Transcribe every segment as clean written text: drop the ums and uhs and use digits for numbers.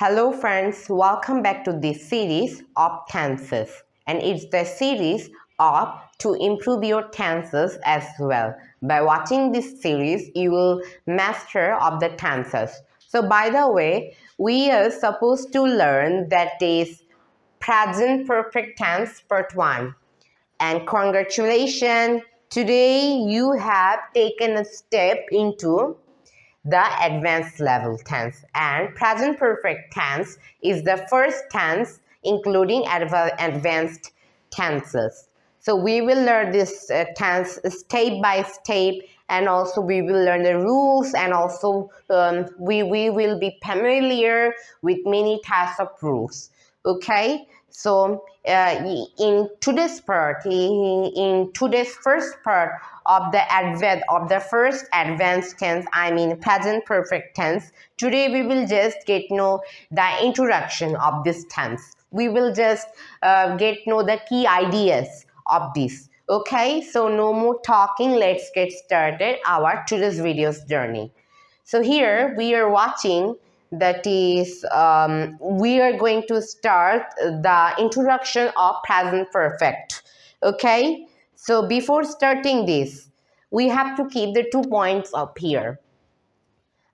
Hello friends, welcome back to this series of tenses, and it's the series of to improve your tenses as well. By watching this series, you will master of the tenses. So by the way, we are supposed to learn that is present perfect tense part 1. And congratulations, today you have taken a step into the advanced level tense, and present perfect tense is the first tense including advanced tenses. So we will learn this tense step by step, and also we will learn the rules, and also we will be familiar with many types of rules. Okay, so in today's part, in today's first part of the first advanced tense, I mean present perfect tense, today we will just get know the introduction of this tense. We will just get know the key ideas of this. Okay, so no more talking, let's get started our today's video's journey. So here we are watching, that is we are going to start the introduction of present perfect. Okay, so before starting this, we have to keep the 2 points up here.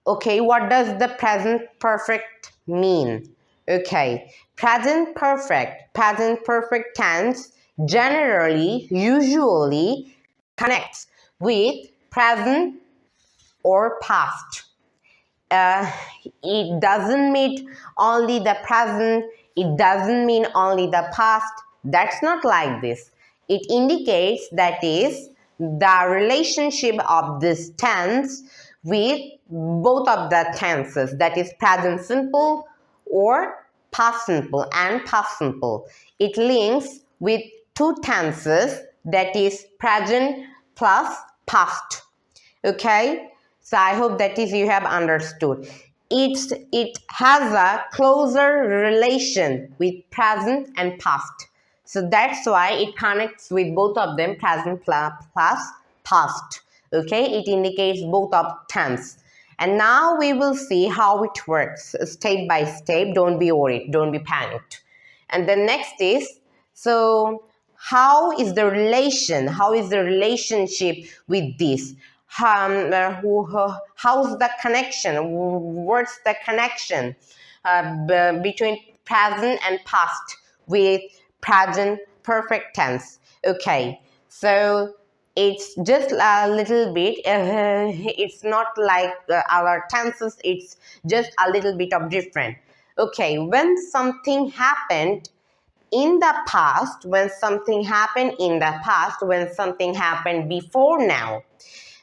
Okay, what does the present perfect mean? Okay, present perfect tense generally, usually connects with present or past. It doesn't mean only the present, it doesn't mean only the past. That's not like this. It indicates that is the relationship of this tense with both of the tenses, that is present simple or past simple and past simple. It links with two tenses, that is present plus past. Okay, so I hope that is you have understood. It has a closer relation with present and past. So that's why it connects with both of them, present plus past. Okay, it indicates both of tense. And now we will see how it works step by step. Don't be worried, don't be panicked. And the next is, so how is the relationship with this? How's the connection? What's the connection between present and past with present perfect tense? Okay, so it's just a little bit, it's not like our tenses, it's just a little bit of different. Okay, when something happened in the past, when something happened before now.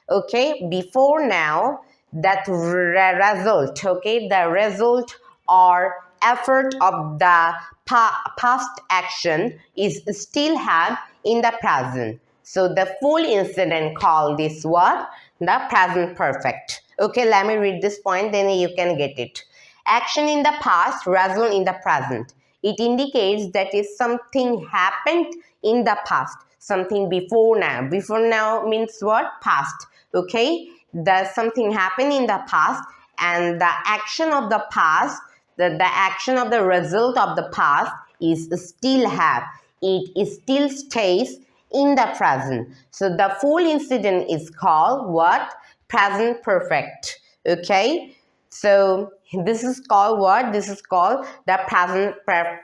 Okay, before now, that result, okay, the result or effort of the past action is still have in the present. So the full incident called this what? The present perfect. Okay, let me read this point, then you can get it. Action in the past, result in the present. It indicates that is something happened in the past, something before now. Before now means what? Past. Okay, the something happened in the past, and the action of the past, the action of the result of the past is still have. It still stays in the present. So the full incident is called what? Present perfect. Okay, so this is called what? This is called the present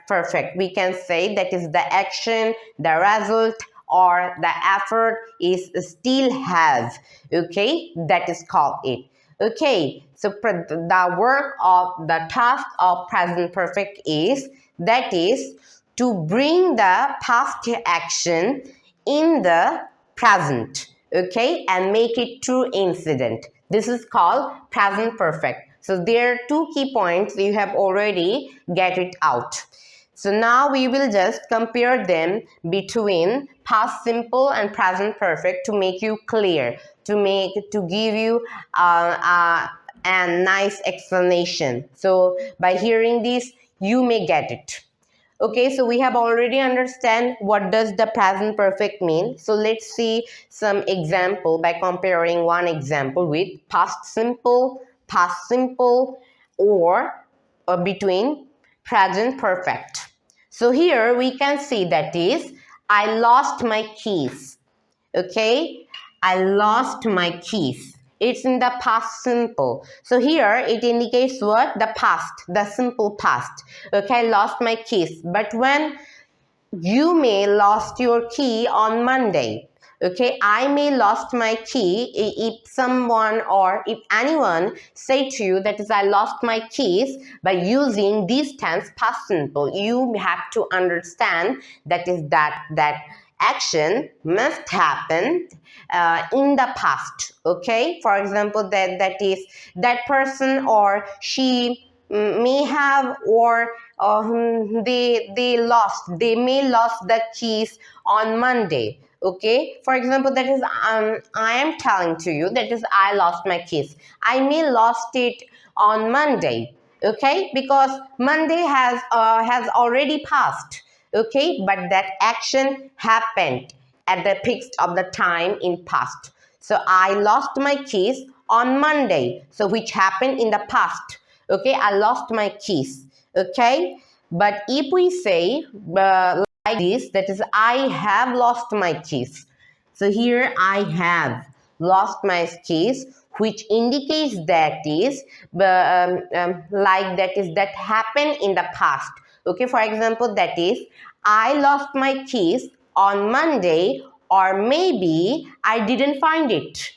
perfect. We can say that is the action, the result, or the effort is still have. Okay, that is called it. Okay, so the work of the task of present perfect is, that is to bring the past action in the present, okay, and make it true incident. This is called present perfect. So there are two key points, you have already get it out. So now we will just compare them between past simple and present perfect to make you clear, to give you a nice explanation. So by hearing this, you may get it. Okay, so we have already understand what does the present perfect mean. So let's see some example by comparing one example with past simple, or between present perfect. So here we can see that is I lost my keys. Okay, I lost my keys. It's in the past simple. So here it indicates what? The past, the simple past. Okay, I lost my keys. But when you may lost your key on Monday. Okay, I may lost my key if someone or if anyone say to you that is I lost my keys by using this tense past simple. You have to understand that is that action must happen in the past. Okay, for example, that is that person or she may have or they may lost the keys on Monday. Okay, for example, that is I am telling to you that is I lost my keys. I may lost it on Monday. Okay, because Monday has already passed. Okay, but that action happened at the fixed of the time in past. So I lost my keys on Monday, so which happened in the past. Okay, I lost my keys. Okay, but if we say like this, that is I have lost my keys. So here I have lost my keys, which indicates that is like that is that happened in the past. Okay, for example, that is I lost my keys on Monday, or maybe I didn't find it.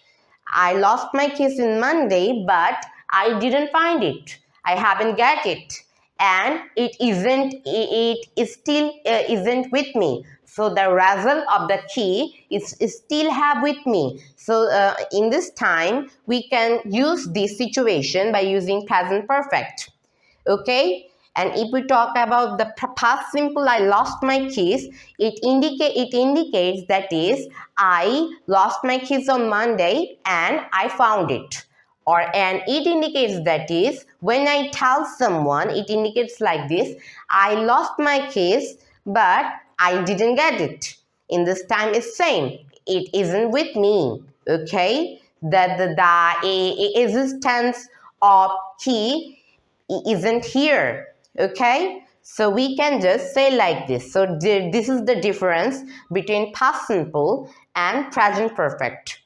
I lost my keys in Monday, but I didn't find it. I haven't got it, and it is still isn't with me. So the result of the key is still have with me. So in this time we can use this situation by using present perfect. Okay, and if we talk about the past simple I lost my keys, it indicates that is I lost my keys on Monday and I found it. Or and it indicates that is when I tell someone, it indicates like this: I lost my keys but I didn't get it. In this time is same, it isn't with me. Okay, the existence of key isn't here. Okay, so we can just say like this. So this is the difference between past simple and present perfect.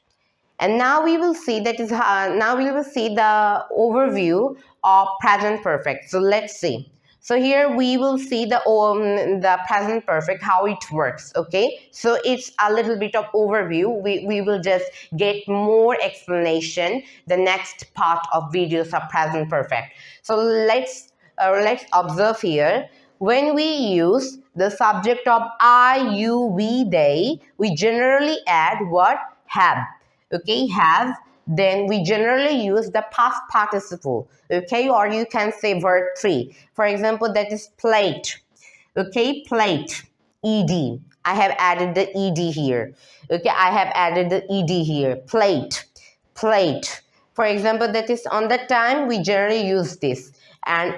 And now we will see that is now we will see the overview of present perfect. So let's see. So here we will see the present perfect, how it works. Okay, so it's a little bit of overview. We will just get more explanation the next part of videos of present perfect. So let's observe here. When we use the subject of I, you, we, they, we generally add what? Have. Okay, have. Then we generally use the past participle. Okay, or you can say verb 3. For example, that is plate. Okay, plate. Ed. I have added the ed here. Okay, I have added the ed here. Plate. Plate. For example, that is on the time we generally use this. And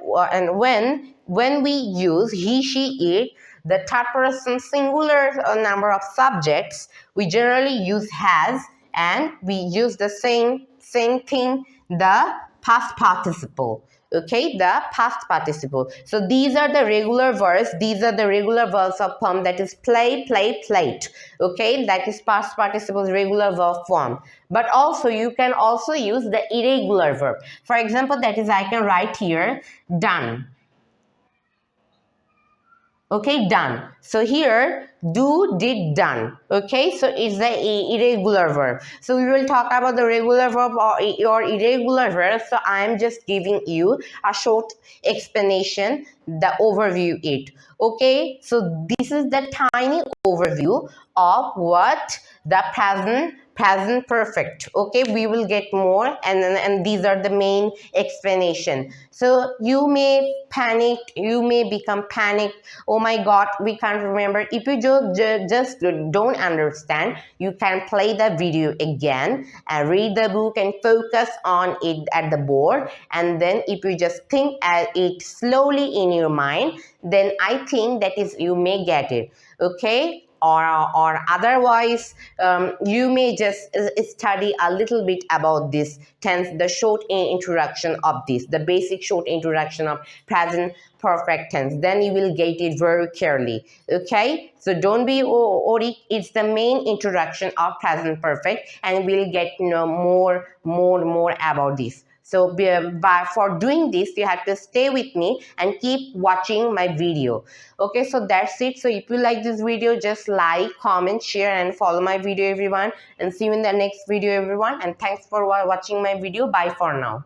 when we use he, she, it, the third person singular number of subjects, we generally use has, and we use the same thing, the past participle. Okay, the past participle. So these are the regular verbs. These are the regular verbs of form, that is play, play, plate. Okay, that is past participle's regular verb form. But also you can also use the irregular verb. For example, that is I can write here done. Okay, done. So here do, did, done. Okay, so it's the irregular verb. So we will talk about the regular verb or irregular verb. So I am just giving you a short explanation, the overview it. Okay, so this is the tiny overview of what the present perfect. Okay, we will get more, and these are the main explanation. So you may panic, you may become panicked. Oh my god, we can't remember. If you just don't understand, you can play the video again and read the book and focus on it at the board. And then if you just think it slowly in your mind, then I think that is you may get it. Okay, or otherwise you may just study a little bit about this tense, the short introduction of this, the basic short introduction of present perfect tense. Then you will get it very clearly. Okay, so don't be worried, it's the main introduction of present perfect, and we'll get to know more about this. So for doing this, you have to stay with me and keep watching my video. Okay, so that's it. So if you like this video, just like, comment, share, and follow my video, everyone. And see you in the next video, everyone. And thanks for watching my video. Bye for now.